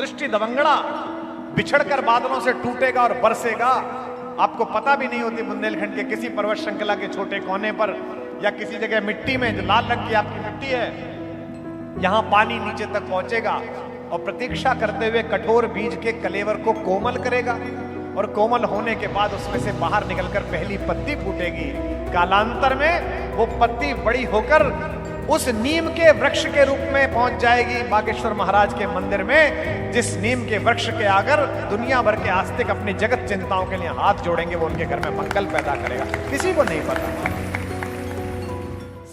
दृष्टि दवंगड़ा बिछड़कर बादलों से टूटेगा और बरसेगा। आपको पता भी नहीं होती बुंदेलखंड के किसी पर्वत श्रृंखला के छोटे कोने पर या किसी जगह मिट्टी में, जो लाल रंग की आपकी मिट्टी है, यहां पानी नीचे तक पहुंचेगा और प्रतीक्षा करते हुए कठोर बीज के कलेवर को कोमल करेगा और कोमल होने के बाद उसमें से बाहर निकलकर पहली पत्ती फूटेगी। कालांतर में वो पत्ती बड़ी होकर उस नीम के वृक्ष के रूप में पहुंच जाएगी बागेश्वर महाराज के मंदिर में, जिस नीम के वृक्ष के आकर दुनिया भर के आस्तिक अपनी जगत चिंताओं के लिए हाथ जोड़ेंगे, वो उनके घर में मंगल पैदा करेगा। किसी को नहीं पता।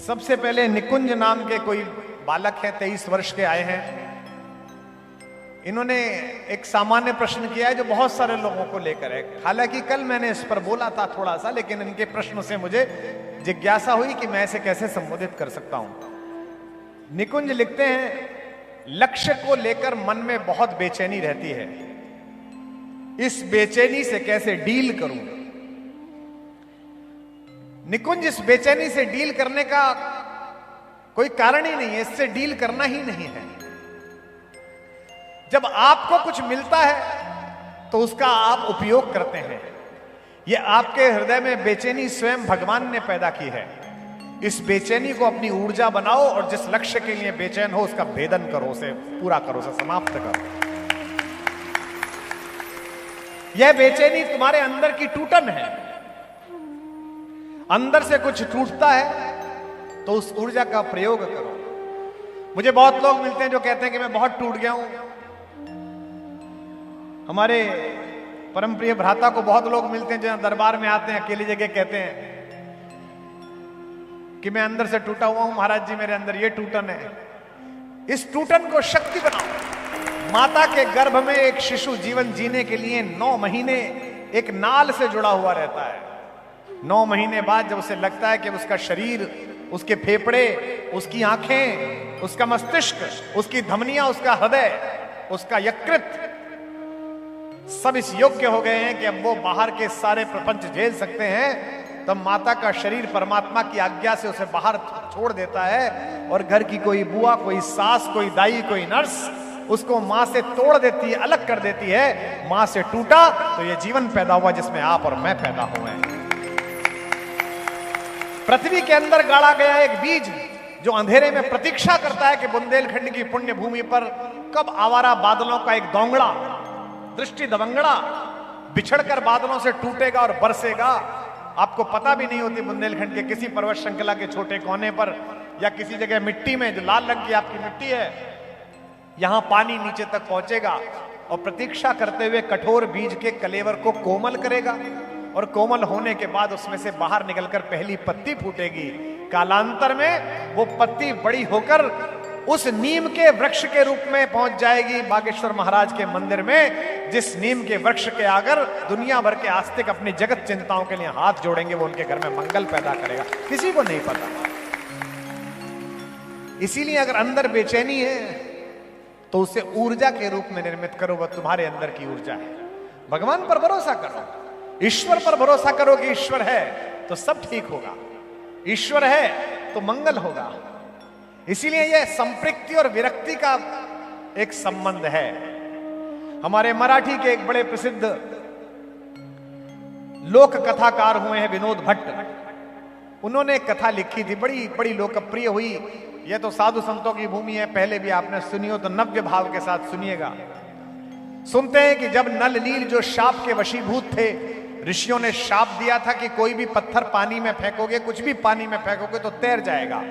सबसे पहले निकुंज नाम के कोई बालक है, 23 वर्ष के आए हैं। इन्होंने एक सामान्य प्रश्न किया है जो बहुत सारे लोगों को लेकर है। हालांकि कल मैंने इस पर बोला था थोड़ा सा, लेकिन इनके प्रश्न से मुझे जिज्ञासा हुई कि मैं इसे कैसे संबोधित कर सकता हूं। निकुंज लिखते हैं, लक्ष्य को लेकर मन में बहुत बेचैनी रहती है, इस बेचैनी से कैसे डील करूं। निकुंज, इस बेचैनी से डील करने का कोई कारण ही नहीं है, इससे डील करना ही नहीं है। जब आपको कुछ मिलता है तो उसका आप उपयोग करते हैं। यह आपके हृदय में बेचैनी स्वयं भगवान ने पैदा की है। इस बेचैनी को अपनी ऊर्जा बनाओ और जिस लक्ष्य के लिए बेचैन हो उसका भेदन करो, उसे पूरा करो, उसे समाप्त करो। यह बेचैनी तुम्हारे अंदर की टूटन है। अंदर से कुछ टूटता है तो उस ऊर्जा का प्रयोग करो। मुझे बहुत लोग मिलते हैं जो कहते हैं कि मैं बहुत टूट गया हूं। हमारे परम प्रिय भ्राता को बहुत लोग मिलते हैं जो दरबार में आते हैं, अकेली जगह कहते हैं कि मैं अंदर से टूटा हुआ हूं, महाराज जी मेरे अंदर ये टूटन है। इस टूटन को शक्ति बनाओ। माता के गर्भ में एक शिशु जीवन जीने के लिए 9 महीने एक नाल से जुड़ा हुआ रहता है। 9 महीने बाद जब उसे लगता है कि उसका शरीर, उसके फेफड़े, उसकी आंखें, उसका मस्तिष्क, उसकी धमनियां, उसका हृदय, उसका यकृत सब इस योग्य हो गए हैं कि अब वो बाहर के सारे प्रपंच झेल सकते हैं, तब माता का शरीर परमात्मा की आज्ञा से उसे बाहर छोड़ देता है और घर की कोई बुआ, कोई सास, कोई दाई, कोई नर्स उसको मां से तोड़ देती है, अलग कर देती है। मां से टूटा तो ये जीवन पैदा हुआ जिसमें आप और मैं पैदा हुए हैं। पृथ्वी के अंदर गाड़ा गया एक बीज जो अंधेरे में प्रतीक्षा करता है कि बुंदेलखंड की पुण्य भूमि पर कब आवारा बादलों का एक दोंगड़ा, दृष्टि दवंगड़ा बिछड़कर बादलों से टूटेगा और बरसेगा। आपको पता भी नहीं होती बुंदेलखंड के किसी पर्वत श्रृंखला के छोटे कोने पर या किसी जगह मिट्टी में, जो लाल रंग की आपकी मिट्टी है, यहां पानी नीचे तक पहुंचेगा और प्रतीक्षा करते हुए कठोर बीज के कलेवर को कोमल करेगा और कोमल होने के बाद उसमें से बाहर निकलकर पहली पत्ती फूटेगी। कालांतर में वो पत्ती बड़ी होकर उस नीम के वृक्ष के रूप में पहुंच जाएगी बागेश्वर महाराज के मंदिर में, जिस नीम के वृक्ष के आकर दुनिया भर के आस्तिक अपनी जगत चिंताओं के लिए हाथ जोड़ेंगे, वो उनके घर में मंगल पैदा करेगा। किसी को नहीं पता। इसीलिए अगर अंदर बेचैनी है तो उसे ऊर्जा के रूप में निर्मित करो, वह तुम्हारे अंदर की ऊर्जा है। भगवान पर भरोसा करो, ईश्वर पर भरोसा करो कि ईश्वर है तो सब ठीक होगा, ईश्वर है तो मंगल होगा। इसीलिए यह संपृक्ति और विरक्ति का एक संबंध है। हमारे मराठी के एक बड़े प्रसिद्ध लोक कथाकार हुए हैं विनोद भट्ट। उन्होंने एक कथा लिखी थी, बड़ी बड़ी लोकप्रिय हुई। यह तो साधु संतों की भूमि है, पहले भी आपने सुनी हो तो नव्य भाव के साथ सुनिएगा। सुनते हैं कि जब नल नील जो शाप के वशीभूत थे, ऋषियों ने शाप दिया था कि कोई भी पत्थर पानी में फेंकोगे, कुछ भी पानी में फेंकोगे तो तैर जाएगा।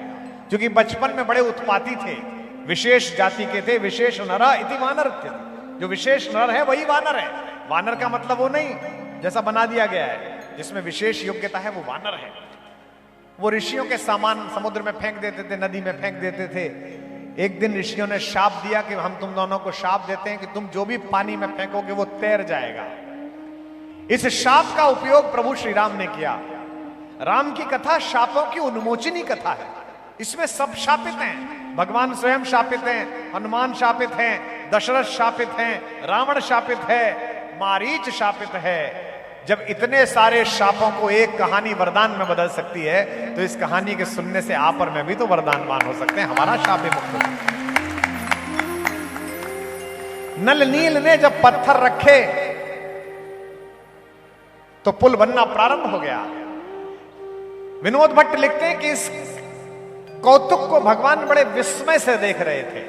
क्योंकि बचपन में बड़े उत्पाती थे, विशेष जाति के थे, विशेष नरा इति वानर थे। जो विशेष नर है वही वानर है। वानर का मतलब वो नहीं जैसा बना दिया गया है, जिसमें विशेष योग्यता है वो वानर है। वो ऋषियों के सामान समुद्र में फेंक देते थे, नदी में फेंक देते थे। एक दिन ऋषियों ने शाप दिया कि हम तुम दोनों को शाप देते हैं कि तुम जो भी पानी में फेंकोगे वो तैर जाएगा। इस शाप का उपयोग प्रभु श्री राम ने किया। राम की कथा शापों की उन्मोचनी कथा है। इसमें सब शापित हैं, भगवान स्वयं शापित हैं, हनुमान शापित हैं, दशरथ शापित हैं, रावण शापित है, मारीच शापित है। जब इतने सारे शापों को एक कहानी वरदान में बदल सकती है तो इस कहानी के सुनने से आप और मैं भी तो वरदानवान हो सकते हैं, हमारा शाप मुक्त हो। नल नील ने जब पत्थर रखे तो पुल बनना प्रारंभ हो गया। विनोद भट्ट लिखते हैं कि इस कौतुक को भगवान बड़े विस्मय से देख रहे थे।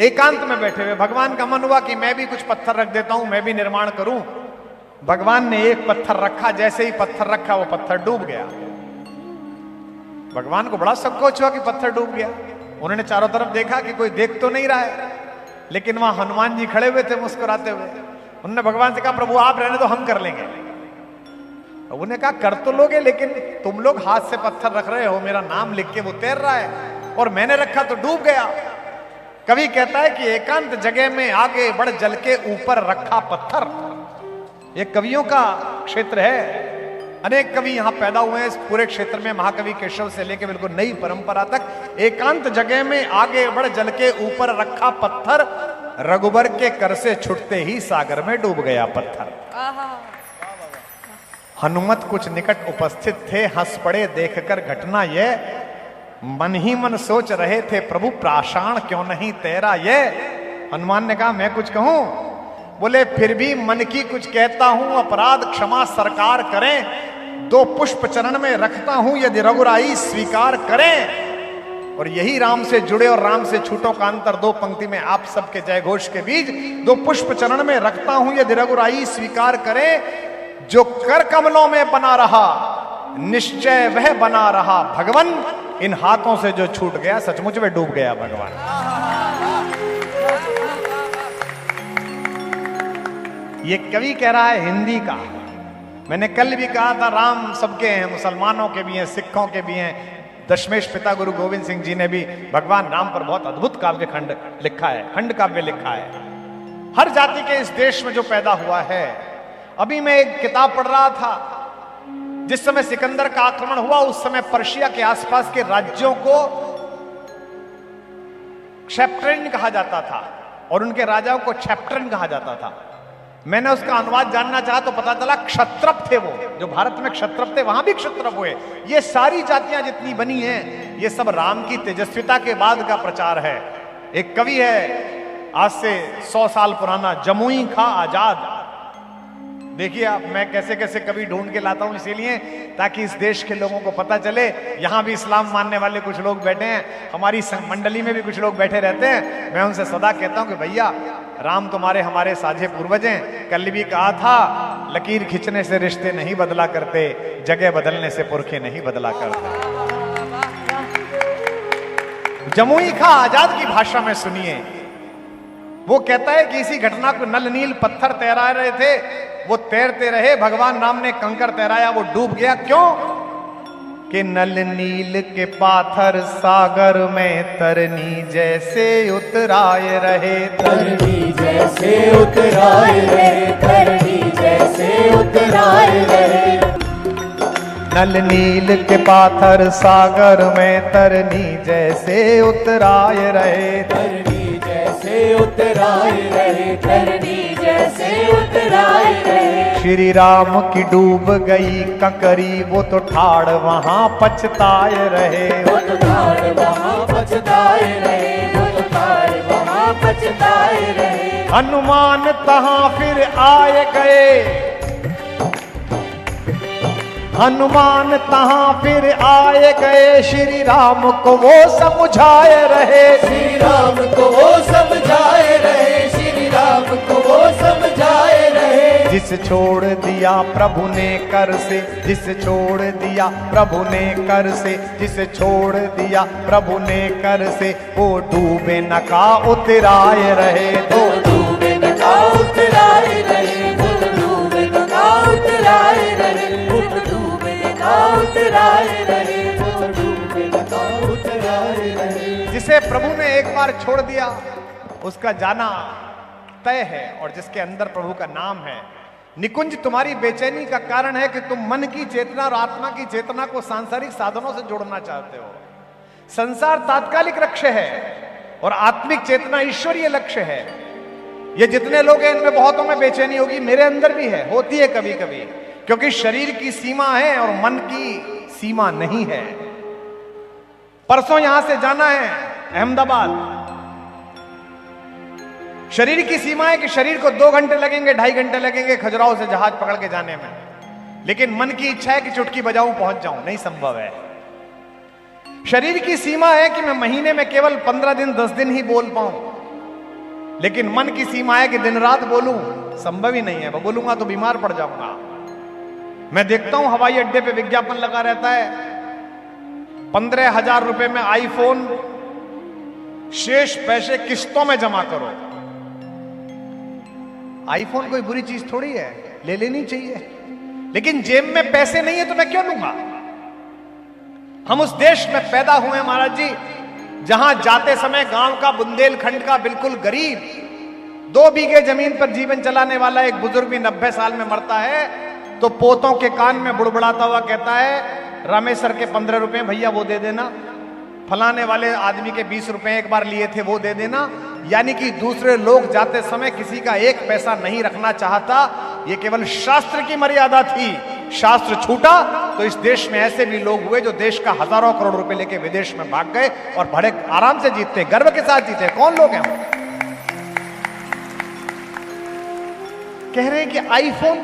एकांत में बैठे हुए भगवान का मन हुआ कि मैं भी कुछ पत्थर रख देता हूं, मैं भी निर्माण करूं। भगवान ने एक पत्थर रखा, जैसे ही पत्थर रखा वो पत्थर डूब गया। भगवान को बड़ा संकोच हुआ कि पत्थर डूब गया। उन्होंने चारों तरफ देखा कि कोई देख तो नहीं रहा है, लेकिन वहां हनुमान जी खड़े हुए थे मुस्कुराते हुए। उन्होंने भगवान से कहा, प्रभु आप रहने दो, हम कर लेंगे। उन्होंने कहा, कर तो लोगे, लेकिन तुम लोग हाथ से पत्थर रख रहे हो, मेरा नाम लिख के वो तैर रहा है, और मैंने रखा तो डूब गया। कवि कहता है कि एकांत जगह में आगे बढ़ जल के ऊपर रखा पत्थर। ये कवियों का क्षेत्र है। अनेक कवि यहां पैदा हुए हैं इस पूरे क्षेत्र में, महाकवि केशव से लेकर बिल्कुल नई परंपरा तक। एकांत जगह में आगे बढ़ जल के ऊपर रखा पत्थर, रघुबर के कर से छुटते ही सागर में डूब गया पत्थर। हनुमत कुछ निकट उपस्थित थे, हंस पड़े देखकर घटना ये, मन ही मन सोच रहे थे प्रभु प्राषाण क्यों नहीं तेरा ये। हनुमान ने कहा, मैं कुछ कहूं? बोले, फिर भी मन की कुछ कहता हूं, अपराध क्षमा सरकार करें, 2 पुष्प चरण में रखता हूं, यदि रघुराई स्वीकार करें। और यही राम से जुड़े और राम से छूटों का अंतर 2 पंक्ति में आप सबके जय घोष के बीच, 2 पुष्प चरण में रखता हूं, यदि रघुराई स्वीकार करें। जो कर कमलों में बना रहा निश्चय वह बना रहा भगवन, इन हाथों से जो छूट गया सचमुच में डूब गया भगवान। ये कवि कह रहा है हिंदी का। मैंने कल भी कहा था, राम सबके हैं, मुसलमानों के भी हैं, सिखों के भी हैं। दशमेश पिता गुरु गोविंद सिंह जी ने भी भगवान राम पर बहुत अद्भुत काव्य खंड लिखा है, खंड काव्य लिखा है। हर जाति के इस देश में जो पैदा हुआ है। अभी मैं एक किताब पढ़ रहा था, जिस समय सिकंदर का आक्रमण हुआ उस समय पर्शिया के आसपास के राज्यों को क्षैप्ट्रेन कहा जाता था और उनके राजाओं को क्षैप्ट्रेन कहा जाता था। मैंने उसका अनुवाद जानना चाहा तो पता चला क्षत्रप थे वो, जो भारत में क्षत्रप थे वहां भी क्षत्रप हुए। ये सारी जातियां जितनी बनी हैं, ये सब राम की तेजस्विता के बाद का प्रचार है। एक कवि है आज से 100 साल पुराना, जमुई खा आजाद। देखिए आप, मैं कैसे कैसे कवि ढूंढ के लाता हूं इसीलिए ताकि इस देश के लोगों को पता चले। यहां भी इस्लाम मानने वाले कुछ लोग बैठे हैं, हमारी मंडली में भी कुछ लोग बैठे रहते हैं। मैं उनसे सदा कहता हूं कि भैया, राम तुम्हारे हमारे साझे पूर्वज हैं। कल भी कहा था, लकीर खींचने से रिश्ते नहीं बदला करते, जगह बदलने से पुरखे नहीं बदला करते। जमुई खा आजाद की भाषा में सुनिए, वो कहता है कि इसी घटना को नल नील पत्थर तैरा रहे थे, वो तैरते रहे, भगवान राम ने कंकर तैराया, वो डूब गया। क्यों? कि नल नील के पाथर सागर में तरनी जैसे उतराए रहे, तरनी जैसे उतराए रहे, तरनी जैसे उतराए रहे। नल नील के पाथर सागर में तरनी जैसे उतराए रहे, तरनी जैसे उतराए रहे, तरनी जैसे उतराए रहे। श्री राम की डूब गई कंकरी, वो तो ठाड़ वहां पछताए रहे, वो तो ठाड़ वहां पछताए रहे, वो तो ठाड़ वहां पछताए रहे। हनुमान तहां फिर आए गए, हनुमान तहां फिर आए गए, श्री राम को वो समझाए रहे, श्री राम को वो समझाए रहे, श्री राम को वो समझाए रहे। जिस छोड़ दिया प्रभु ने कर से, जिस छोड़ दिया प्रभु ने कर से, जिस छोड़ दिया प्रभु ने कर से, वो डूबे न का उतराए रहे, वो डूबे न का उतराए रहे, वो डूबे न का उतराए रहे, वो डूबे न का उतराए रहे, वो डूबे न का उतराए रहे। जिसे प्रभु ने एक बार छोड़ दिया उसका जाना तय है, और जिसके अंदर प्रभु का नाम है। निकुंज, तुम्हारी बेचैनी का कारण है कि तुम मन की चेतना और आत्मा की चेतना को सांसारिक साधनों से जोड़ना चाहते हो। संसार तात्कालिक लक्ष्य है और आत्मिक चेतना ईश्वरीय लक्ष्य है। ये जितने लोग हैं इनमें बहुतों में बेचैनी होगी, मेरे अंदर भी है, होती है कभी कभी, क्योंकि शरीर की सीमा है और मन की सीमा नहीं है। परसों यहां से जाना है अहमदाबाद, शरीर की सीमा है कि शरीर को 2 घंटे लगेंगे, 2.5 घंटे लगेंगे खजुराहो से जहाज पकड़ के जाने में, लेकिन मन की इच्छा है कि चुटकी बजाऊं पहुंच जाऊं, नहीं संभव है। शरीर की सीमा है कि मैं महीने में केवल 15 दिन 10 दिन ही बोल पाऊं, लेकिन मन की सीमा है कि दिन रात बोलूं, संभव ही नहीं है। मैं बोलूंगा तो बीमार पड़ जाऊंगा। मैं देखता हूं हवाई अड्डे पे विज्ञापन लगा रहता है, 15,000 रुपए में आईफोन, शेष पैसे किस्तों में जमा करो। आईफोन कोई बुरी चीज थोड़ी है, ले लेनी चाहिए, लेकिन जेब में पैसे नहीं है तो मैं क्यों लूंगा। हम उस देश में पैदा हुए हैं महाराज जी, जहां जाते समय गांव का, बुंदेलखंड का बिल्कुल गरीब 2 बीघे जमीन पर जीवन चलाने वाला एक बुजुर्ग भी 90 साल में मरता है तो पोतों के कान में बुड़बुड़ाता हुआ कहता है, रामेश्वर के 15 रुपए भैया वो दे देना, फलाने वाले आदमी के 20 रुपए एक बार लिए थे वो दे देना। यानी कि दूसरे लोग जाते समय किसी का 1 पैसा नहीं रखना चाहता। ये केवल शास्त्र की मर्यादा थी, शास्त्र छूटा तो इस देश में ऐसे भी लोग हुए जो देश का हजारों करोड़ रुपए लेके विदेश में भाग गए और बड़े आराम से जीते, गर्व के साथ जीते। कौन लोग हैं वो? कह रहे हैं कि आईफोन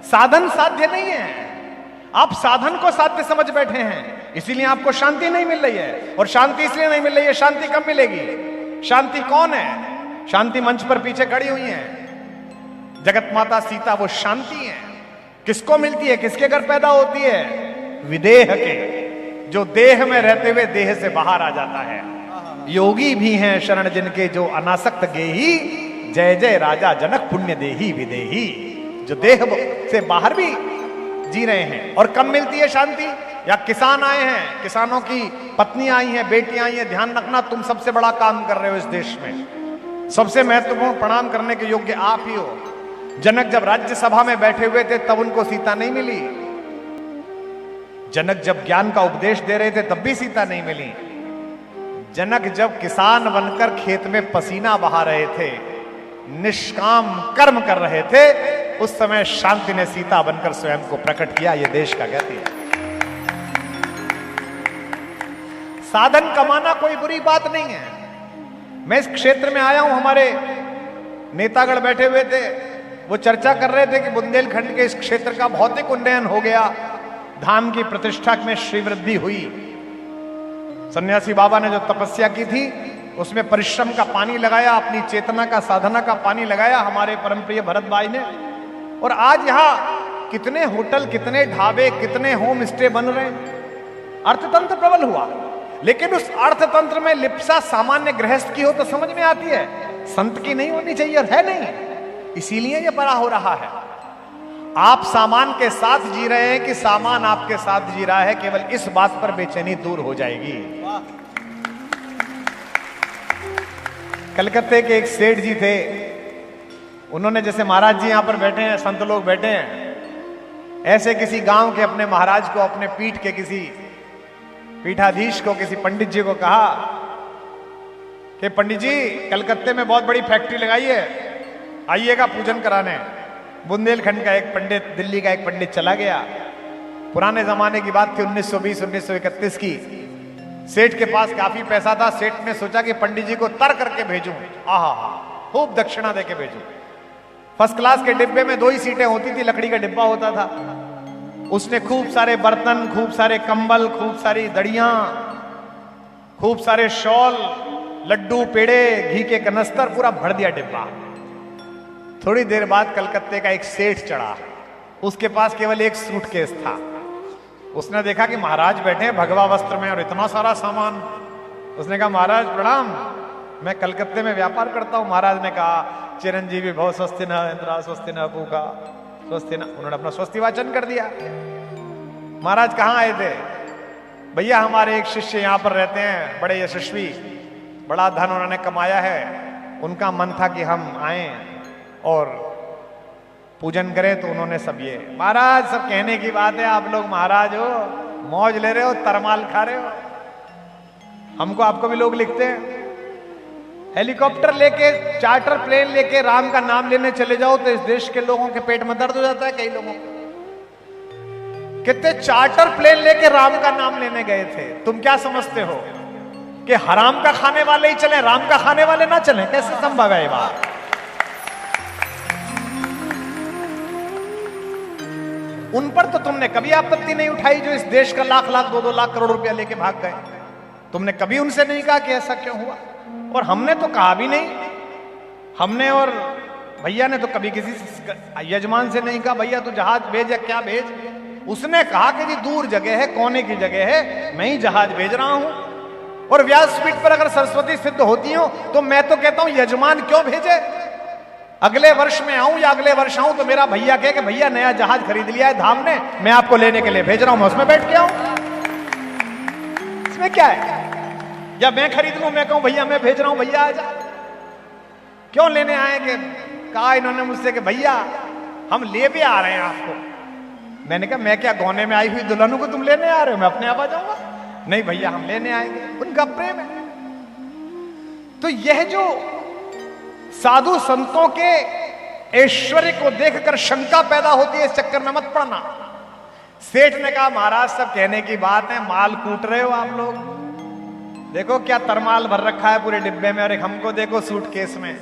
साधन साध्य नहीं है, आप साधन को साध्य समझ बैठे हैं, इसीलिए आपको शांति नहीं मिल रही है। और शांति इसलिए नहीं मिल रही है, शांति कब मिलेगी? शांति कौन है? शांति मंच पर पीछे खड़ी हुई है जगत माता सीता, वो शांति है। किसको मिलती है, किसके घर पैदा होती है? विदेह के, जो देह में रहते हुए देह से बाहर आ जाता है। योगी भी हैं शरण जिनके जो अनासक्त गेही, जय जय राजा जनक पुण्य देही विदेही। जो देह से बाहर भी जी रहे हैं। और कब मिलती है शांति? या किसान आए हैं, किसानों की पत्नी आई हैं, बेटियां आई हैं, ध्यान रखना तुम सबसे बड़ा काम कर रहे हो इस देश में, सबसे महत्वपूर्ण प्रणाम करने के योग्य आप ही हो। जनक जब राज्यसभा में बैठे हुए थे तब उनको सीता नहीं मिली, जनक जब ज्ञान का उपदेश दे रहे थे तब भी सीता नहीं मिली, जनक जब किसान बनकर खेत में पसीना बहा रहे थे, निष्काम कर्म कर रहे थे, उस समय शांति ने सीता बनकर स्वयं को प्रकट किया। यह देश का गति है। साधन कमाना कोई बुरी बात नहीं है। मैं इस क्षेत्र में आया हूं, हमारे नेतागण बैठे हुए थे, वो चर्चा कर रहे थे कि बुंदेलखंड के इस क्षेत्र का भौतिक उन्नयन हो गया, धाम की प्रतिष्ठा में श्रीवृद्धि हुई। सन्यासी बाबा ने जो तपस्या की थी उसमें परिश्रम का पानी लगाया, अपनी चेतना का, साधना का पानी लगाया हमारे परम प्रिय भरत भाई ने। और आज यहां कितने होटल, कितने ढाबे, कितने होम स्टे बन रहे हैं, अर्थतंत्र प्रबल हुआ। लेकिन उस अर्थतंत्र में लिप्सा सामान्य गृहस्थ की हो तो समझ में आती है, संत की नहीं होनी चाहिए, और है नहीं, इसीलिए यह बड़ा हो रहा है। आप सामान के साथ जी रहे हैं कि सामान आपके साथ जी रहा है, केवल इस बात पर बेचैनी दूर हो जाएगी। कलकत्ते के एक सेठ जी थे, उन्होंने, जैसे महाराज जी यहां पर बैठे हैं, संत लोग बैठे हैं, ऐसे किसी गांव के अपने महाराज को, अपने पीठ के किसी पीठाधीश को, किसी पंडित जी को कहा कि पंडित जी कलकत्ते में बहुत बड़ी फैक्ट्री लगाई है, आइएगा पूजन कराने। बुंदेलखंड का एक पंडित, दिल्ली का एक पंडित चला गया। पुराने जमाने की बात थी, 1920-1931 की। सेठ के पास काफी पैसा था, सेठ ने सोचा कि पंडित जी को तर करके भेजूं, आहा खूब दक्षिणा देके भेजूं। फर्स्ट क्लास के डिब्बे में 2 ही सीटें होती थी, लकड़ी का डिब्बा होता था। उसने खूब सारे बर्तन, खूब सारे कंबल, खूब सारी दड़ियां, खूब सारे शॉल, लड्डू, पेड़े, घी के कनस्तर, पूरा भर दिया डिब्बा। थोड़ी देर बाद कलकत्ते का एक सेठ चढ़ा, उसके पास केवल एक सूटकेस था। उसने देखा कि महाराज बैठे हैं भगवा वस्त्र में और इतना सारा सामान। उसने कहा, महाराज प्रणाम, मैं कलकत्ते में व्यापार करता हूं। महाराज ने कहा, चिरंजीवी भव, स्वस्ति न इंद्रा, स्वस्ति न पूका, स्वस्ति न। उन्होंने अपना स्वस्ति वाचन कर दिया। महाराज कहाँ आए थे? भैया हमारे एक शिष्य यहाँ पर रहते हैं, बड़े यशस्वी, बड़ा धन उन्होंने कमाया है, उनका मन था कि हम आए और पूजन करें, तो उन्होंने सब ये। महाराज सब कहने की बात है, आप लोग महाराज हो, मौज ले रहे हो, तरमाल खा रहे हो, हमको आपको भी लोग लिखते हैं। हेलीकॉप्टर लेके, चार्टर प्लेन लेके राम का नाम लेने चले जाओ तो इस देश के लोगों के पेट में दर्द हो जाता है। कई लोगों को, कितने चार्टर प्लेन लेके राम का नाम लेने गए थे, तुम क्या समझते हो? कि हराम का खाने वाले ही चले, राम का खाने वाले ना चले? कैसे संभव है ये बात? उन पर तो तुमने कभी आपत्ति नहीं उठाई जो इस देश का लाख लाख 2-2 लाख करोड़ रुपया लेके भाग गए। तुमने कभी उनसे नहीं कहा कि ऐसा क्यों हुआ? और हमने तो कहा भी नहीं। हमने और भैया ने तो कभी किसी यजमान से नहीं कहा भैया तू जहाज भेज या क्या भेज। उसने कहा कि जी दूर जगह है, कोने की जगह है, मैं ही जहाज भेज रहा हूं। और व्यासपीठ पर अगर सरस्वती सिद्ध होती हो तो मैं तो कहता हूं यजमान क्यों भेजे? अगले वर्ष में आऊं या अगले वर्ष आऊं तो मेरा भैया कहे कि भैया नया जहाज खरीद लिया है धाम ने, मैं आपको लेने के लिए भेज रहा हूं, मैं उसमें बैठ के आऊं। इसमें क्या है? या मैं खरीद लूं, मैं कहूं भैया मैं भेज रहा हूं, भैया आ जा। क्यों लेने आएंगे? कहा इन्होंने मुझसे कि भैया हम ले भी आ रहे हैं आपको। मैंने कहा मैं क्या गौने में आई हुई दुल्हनों को तुम लेने आ रहे हो? मैं अपने आप आ जाऊंगा। नहीं भैया हम लेने आएंगे। उनका प्रेम है। तो यह जो साधु संतों के ऐश्वर्य को देखकर शंका पैदा होती है, इस चक्कर में मत पड़ना। सेठ ने कहा महाराज सब कहने की बात है, माल कूट रहे हो आप लोग, देखो क्या तरमाल भर रखा है पूरे डिब्बे में, और एक हमको देखो सूटकेस में।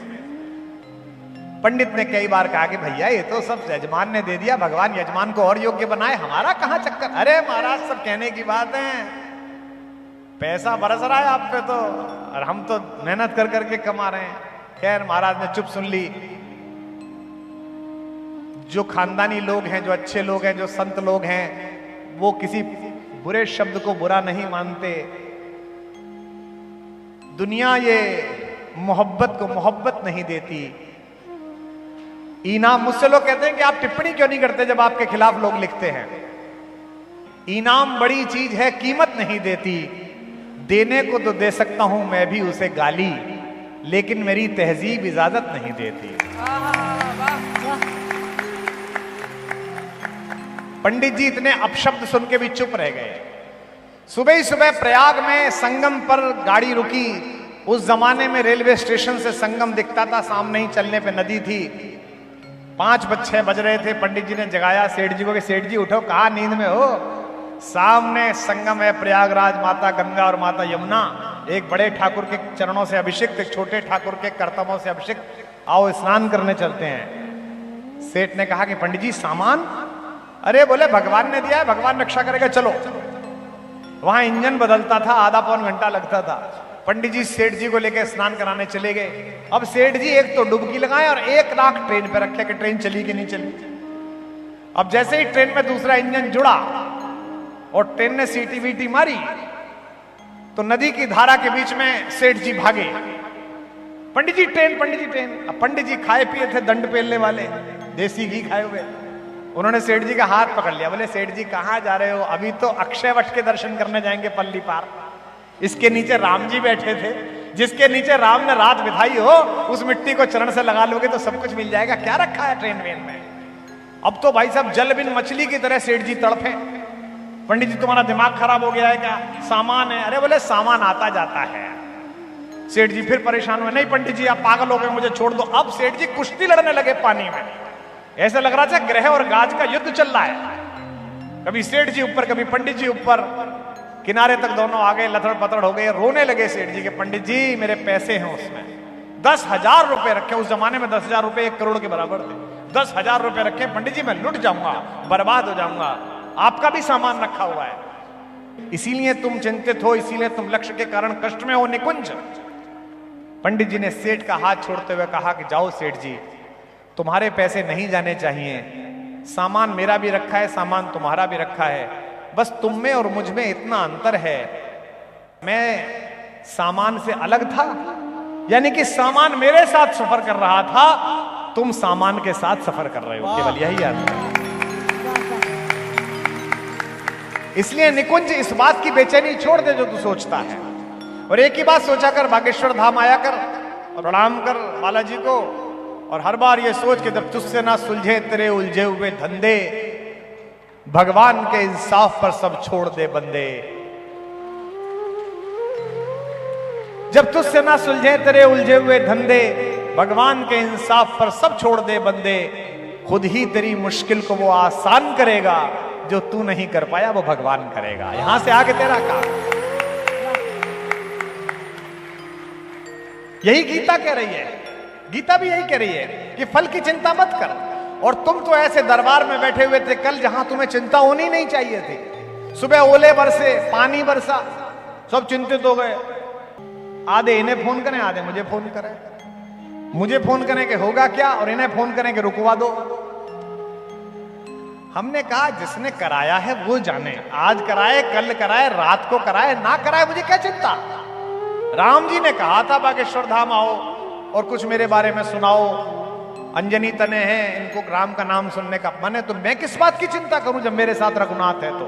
पंडित ने कई बार कहा कि भैया ये तो सब यजमान ने दे दिया, भगवान यजमान को और योग्य बनाए, हमारा कहां चक्कर। अरे महाराज सब कहने की बात है, पैसा बरस रहा है आप पे तो, और हम तो मेहनत कर करके कमा रहे हैं। खैर महाराज ने चुप सुन ली। जो खानदानी लोग हैं, जो अच्छे लोग हैं, जो संत लोग हैं, वो किसी बुरे शब्द को बुरा नहीं मानते। दुनिया ये मोहब्बत को मोहब्बत नहीं देती। इनाम, मुझसे लोग कहते हैं कि आप टिप्पणी क्यों नहीं करते जब आपके खिलाफ लोग लिखते हैं। इनाम बड़ी चीज है, कीमत नहीं देती। देने को तो दे सकता हूं मैं भी उसे गाली, लेकिन मेरी तहजीब इजाजत नहीं देती। पंडित जी इतने अपशब्द सुन के भी चुप रह गए। सुबह ही सुबह प्रयाग में संगम पर गाड़ी रुकी। उस जमाने में रेलवे स्टेशन से संगम दिखता था, सामने ही चलने पे नदी थी। 5-6 बज रहे थे। पंडित जी ने जगाया सेठ जी को कि सेठ जी उठो, कहा नींद में हो? सामने संगम है, प्रयागराज, माता गंगा और माता यमुना। एक बड़े ठाकुर के चरणों से अभिषिक्त, एक छोटे ठाकुर के कर्तव्यों से अभिषिक्त, आओ स्नान करने चलते हैं। सेठ ने कहा कि पंडित जी सामान? अरे बोले भगवान ने दिया है, भगवान रक्षा करेगा, चलो। वहां इंजन बदलता था, आधा पौन घंटा लगता था। पंडित जी सेठ जी को लेकर स्नान कराने चले गए। अब सेठ जी एक तो डुबकी लगाए और 1 लाख ट्रेन पे रखे कि ट्रेन चली कि नहीं चली। अब जैसे ही ट्रेन में दूसरा इंजन जुड़ा और ट्रेन ने सीटी वीटी मारी तो नदी की धारा के बीच में सेठ जी भागे। पंडित जी ट्रेन, पंडित जी ट्रेन। अब पंडित जी खाए पिए थे, दंड पेलने वाले, देसी घी खाए हुए। उन्होंने सेठ जी का हाथ पकड़ लिया। बोले सेठ जी कहां जा रहे हो? अभी तो अक्षय वट के दर्शन करने जाएंगे पल्ली पार। इसके नीचे राम जी बैठे थे, जिसके नीचे राम ने रात बिताई हो, उस मिट्टी को चरण से लगा लोगे तो सब कुछ मिल जाएगा। क्या रखा है ट्रेन वेन में? अब तो भाई साहब जल बिन मछली की तरह सेठ जी तड़फे। पंडित जी तुम्हारा दिमाग खराब हो गया है क्या? सामान है। अरे बोले सामान आता जाता है। सेठ जी फिर परेशान हुए। नहीं पंडित जी आप पागल हो गए, मुझे छोड़ दो। अब सेठ जी कुश्ती लड़ने लगे पानी में। ऐसा लग रहा था ग्रह और गाज का युद्ध चल रहा है। कभी सेठ जी ऊपर, कभी पंडित जी ऊपर। किनारे तक दोनों आ गए, लथड़ पथड़ हो गए। रोने लगे सेठ जी के, पंडित जी मेरे पैसे हैं उसमें 10,000 रुपए रखे। उस जमाने में 10,000 रुपए 1 करोड़ के बराबर थे। 10,000 रुपए रखे। पंडित जी मैं लुट जाऊंगा, बर्बाद हो जाऊंगा। आपका भी सामान रखा हुआ है, इसीलिए तुम चिंतित हो, इसीलिए तुम लक्ष्य के कारण कष्ट में हो निकुंज। पंडित जी ने सेठ का हाथ छोड़ते हुए कहा कि जाओ सेठ जी, तुम्हारे पैसे नहीं जाने चाहिए। सामान मेरा भी रखा है, सामान तुम्हारा भी रखा है। बस तुम में और मुझ में इतना अंतर है, मैं सामान से अलग था, यानी कि सामान मेरे साथ सफर कर रहा था, तुम सामान के साथ सफर कर रहे हो। केवल यही अंतर है। इसलिए निकुंज इस बात की बेचैनी छोड़ दे जो तू सोचता है, और एक ही बात सोचा कर, बागेश्वर धाम आया कर और प्रणाम कर बालाजी को। और हर बार ये सोच के जब तुझसे ना सुलझे तेरे उलझे हुए धंधे, भगवान के इंसाफ पर सब छोड़ दे बंदे। जब तुझसे ना सुलझे तेरे उलझे हुए धंधे, भगवान के इंसाफ पर सब छोड़ दे बंदे। खुद ही तेरी मुश्किल को वो आसान करेगा, जो तू नहीं कर पाया वो भगवान करेगा। यहां से आगे तेरा काम। यही गीता कह रही है, गीता भी यही कह रही है कि फल की चिंता मत कर। और तुम तो ऐसे दरबार में बैठे हुए थे कल जहां तुम्हें चिंता होनी नहीं चाहिए थी। सुबह ओले बरसे, पानी बरसा, सब चिंतित हो गए। आधे इन्हें फोन करें, आधे मुझे फोन करें, मुझे फोन करें कि होगा क्या, और इन्हें फोन करें कि रुकवा दो। हमने कहा जिसने कराया है वो जाने, आज कराए, कल कराए, रात को कराए, ना कराए, मुझे क्या चिंता। राम जी ने कहा था बागेश्वर धाम आओ और कुछ मेरे बारे में सुनाओ, अंजनी तने हैं, इनको राम का नाम सुनने का मन है, तो मैं किस बात की चिंता करूं जब मेरे साथ रघुनाथ है। तो